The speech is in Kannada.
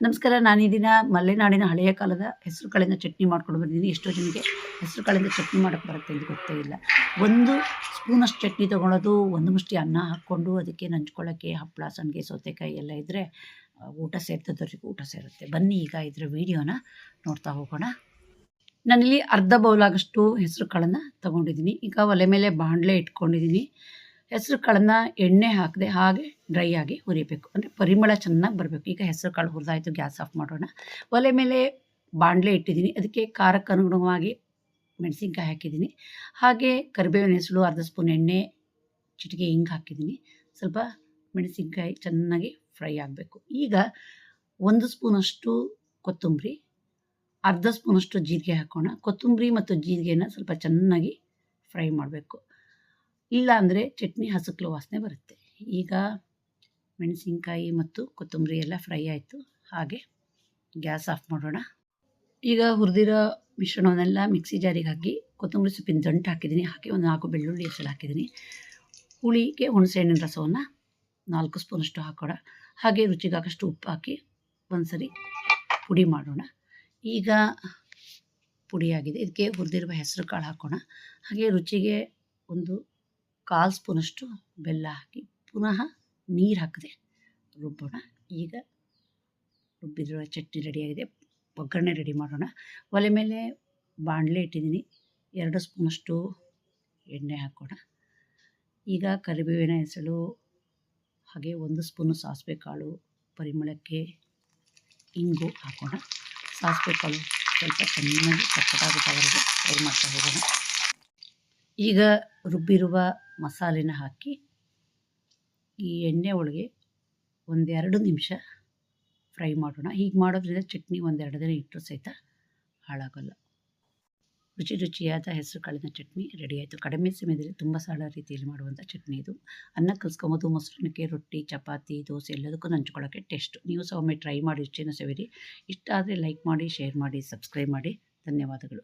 ನಮಸ್ಕಾರ. ನಾನು ಈ ದಿನ ಮಲೆನಾಡಿನ ಹಳೆಯ ಕಾಲದ ಹೆಸರು ಕಾಳಿಂದ ಚಟ್ನಿ ಮಾಡ್ಕೊಂಡು ಬಂದಿದ್ದೀನಿ. ಎಷ್ಟೋ ಜನಕ್ಕೆ ಹೆಸರು ಕಾಳಿಂದ ಚಟ್ನಿ ಮಾಡೋಕ್ಕೆ ಬರುತ್ತೆ ಅಂತ ಗೊತ್ತೇ ಇಲ್ಲ. ಒಂದು ಸ್ಪೂನಷ್ಟು ಚಟ್ನಿ ತೊಗೊಳೋದು, ಒಂದು ಮುಷ್ಟಿ ಅನ್ನ ಹಾಕ್ಕೊಂಡು ಅದಕ್ಕೆ ನಂಚ್ಕೊಳ್ಳೋಕ್ಕೆ ಹಪ್ಪಳ, ಸಂಡಿಗೆ, ಸೌತೆಕಾಯಿ ಎಲ್ಲ ಇದ್ದರೆ ಊಟ ಸೇರ್ತದವ್ರಿಗೆ ಊಟ ಸೇರುತ್ತೆ. ಬನ್ನಿ ಈಗ ಇದರ ವೀಡಿಯೋನ ನೋಡ್ತಾ ಹೋಗೋಣ. ನಾನಿಲ್ಲಿ ಅರ್ಧ ಬೌಲಾಗಷ್ಟು ಹೆಸರು ಕಾಳನ್ನು ತೊಗೊಂಡಿದ್ದೀನಿ. ಈಗ ಒಲೆ ಮೇಲೆ ಬಾಣಲೆ ಇಟ್ಕೊಂಡಿದ್ದೀನಿ. ಹೆಸರು ಕಾಳನ್ನು ಎಣ್ಣೆ ಹಾಕದೆ ಹಾಗೆ ಡ್ರೈ ಆಗಿ ಹುರಿಬೇಕು, ಅಂದರೆ ಪರಿಮಳ ಚೆನ್ನಾಗಿ ಬರಬೇಕು. ಈಗ ಹೆಸರು ಕಾಳು ಹುರಿದಾಯಿತು, ಗ್ಯಾಸ್ ಆಫ್ ಮಾಡೋಣ. ಒಲೆ ಮೇಲೆ ಬಾಣಲೆ ಇಟ್ಟಿದ್ದೀನಿ. ಅದಕ್ಕೆ ಖಾರಕ್ಕೆ ಅನುಗುಣವಾಗಿ ಮೆಣಸಿನ್ಕಾಯಿ ಹಾಕಿದ್ದೀನಿ. ಹಾಗೆ ಕರಿಬೇವಿನ ಹೆಸರು, ಅರ್ಧ ಸ್ಪೂನ್ ಎಣ್ಣೆ, ಚಿಟಿಕೆ ಹಿಂಗೆ ಹಾಕಿದ್ದೀನಿ. ಸ್ವಲ್ಪ ಮೆಣಸಿನ್ಕಾಯಿ ಚೆನ್ನಾಗಿ ಫ್ರೈ ಆಗಬೇಕು. ಈಗ 1 ಸ್ಪೂನಷ್ಟು ಕೊತ್ತಂಬರಿ, ಅರ್ಧ ಸ್ಪೂನಷ್ಟು ಜೀರಿಗೆ ಹಾಕೋಣ. ಕೊತ್ತಂಬರಿ ಮತ್ತು ಜೀರಿಗೆನ ಸ್ವಲ್ಪ ಚೆನ್ನಾಗಿ ಫ್ರೈ ಮಾಡಬೇಕು, ಇಲ್ಲ ಅಂದರೆ ಚಟ್ನಿ ಹಸಕ್ಲು ವಾಸನೆ ಬರುತ್ತೆ. ಈಗ ಮೆಣಸಿನ್ಕಾಯಿ ಮತ್ತು ಕೊತ್ತಂಬರಿ ಎಲ್ಲ ಫ್ರೈ ಆಯಿತು. ಹಾಗೆ ಗ್ಯಾಸ್ ಆಫ್ ಮಾಡೋಣ. ಈಗ ಹುರಿದಿರೋ ಮಿಶ್ರಣವನ್ನೆಲ್ಲ ಮಿಕ್ಸಿ ಜಾರಿಗೆ ಹಾಕಿ ಕೊತ್ತಂಬರಿ ಸೊಪ್ಪಿನ ದಂಟು ಹಾಕಿದ್ದೀನಿ. ಹಾಕಿ ಒಂದು 4 ಬೆಳ್ಳುಳ್ಳಿ ಹೆಸರು ಹಾಕಿದ್ದೀನಿ. ಹುಳಿಗೆ ಹುಣಸೆಹಣ್ಣಿನ ರಸವನ್ನು 4 ಸ್ಪೂನಷ್ಟು ಹಾಕೋಣ. ಹಾಗೆ ರುಚಿಗಾಗಷ್ಟು ಉಪ್ಪು ಹಾಕಿ ಒಂದು ಸರಿ ಪುಡಿ ಮಾಡೋಣ. ಈಗ ಪುಡಿಯಾಗಿದೆ. ಇದಕ್ಕೆ ಹುರಿದಿರುವ ಹೆಸರು ಕಾಳು ಹಾಕೋಣ. ಹಾಗೆ ರುಚಿಗೆ ಒಂದು 1/4 ಸ್ಪೂನಷ್ಟು ಬೆಲ್ಲ ಹಾಕಿ ಪುನಃ ನೀರು ಹಾಕದೆ ರುಬ್ಬೋಣ. ಈಗ ರುಬ್ಬಿರುವ ಚಟ್ನಿ ರೆಡಿಯಾಗಿದೆ. ಒಗ್ಗರಣೆ ರೆಡಿ ಮಾಡೋಣ. ಒಲೆ ಮೇಲೆ ಬಾಣಲೆ ಇಟ್ಟಿದ್ದೀನಿ. 2 ಸ್ಪೂನಷ್ಟು ಎಣ್ಣೆ ಹಾಕೋಣ. ಈಗ ಕರಿಬೇವಿನ ಹೆಸರು, ಹಾಗೆ 1 ಸ್ಪೂನು ಸಾಸಿವೆ ಕಾಳು, ಪರಿಮಳಕ್ಕೆ ಇಂಗು ಹಾಕೋಣ. ಸಾಸಿವೆ ಕಾಳು ಸ್ವಲ್ಪ ಚೆನ್ನಾಗಿ ಚಪ್ಪಟಾಗುತ್ತವರೆಗೆ ಫ್ರೈ ಮಾಡ್ತಾ ಹೋಗೋಣ. ಈಗ ರುಬ್ಬಿರುವ ಮಸಾಲೆನ ಹಾಕಿ ಈ ಎಣ್ಣೆ ಒಳಗೆ 1-2 ನಿಮಿಷ ಫ್ರೈ ಮಾಡೋಣ. ಹೀಗೆ ಮಾಡೋದ್ರಿಂದ ಚಟ್ನಿ 1-2 ದಿನ ಇಟ್ಟರೂ ಸಹಿತ ಹಾಳಾಗಲ್ಲ. ರುಚಿಯಾದ ಹೆಸರು ಕಾಳಿನ ಚಟ್ನಿ ರೆಡಿ ಆಯಿತು. ಕಡಿಮೆ ಸಮಯದಲ್ಲಿ ತುಂಬ ಸರಳ ರೀತಿಯಲ್ಲಿ ಮಾಡುವಂಥ ಚಟ್ನಿ ಇದು. ಅನ್ನ ಕಲಿಸ್ಕೊಬೋದು, ಮೊಸರನ್ನಕ್ಕೆ, ರೊಟ್ಟಿ, ಚಪಾತಿ, ದೋಸೆ ಎಲ್ಲದಕ್ಕೂ ನಂಚ್ಕೊಳ್ಳೋಕ್ಕೆ ಟೇಸ್ಟು. ನೀವು ಸಹ ಒಮ್ಮೆ ಟ್ರೈ ಮಾಡಿ, ರುಚಿಯನ್ನು ಸವಿರಿ. ಇಷ್ಟ ಆದರೆ ಲೈಕ್ ಮಾಡಿ, ಶೇರ್ ಮಾಡಿ, ಸಬ್ಸ್ಕ್ರೈಬ್ ಮಾಡಿ. ಧನ್ಯವಾದಗಳು.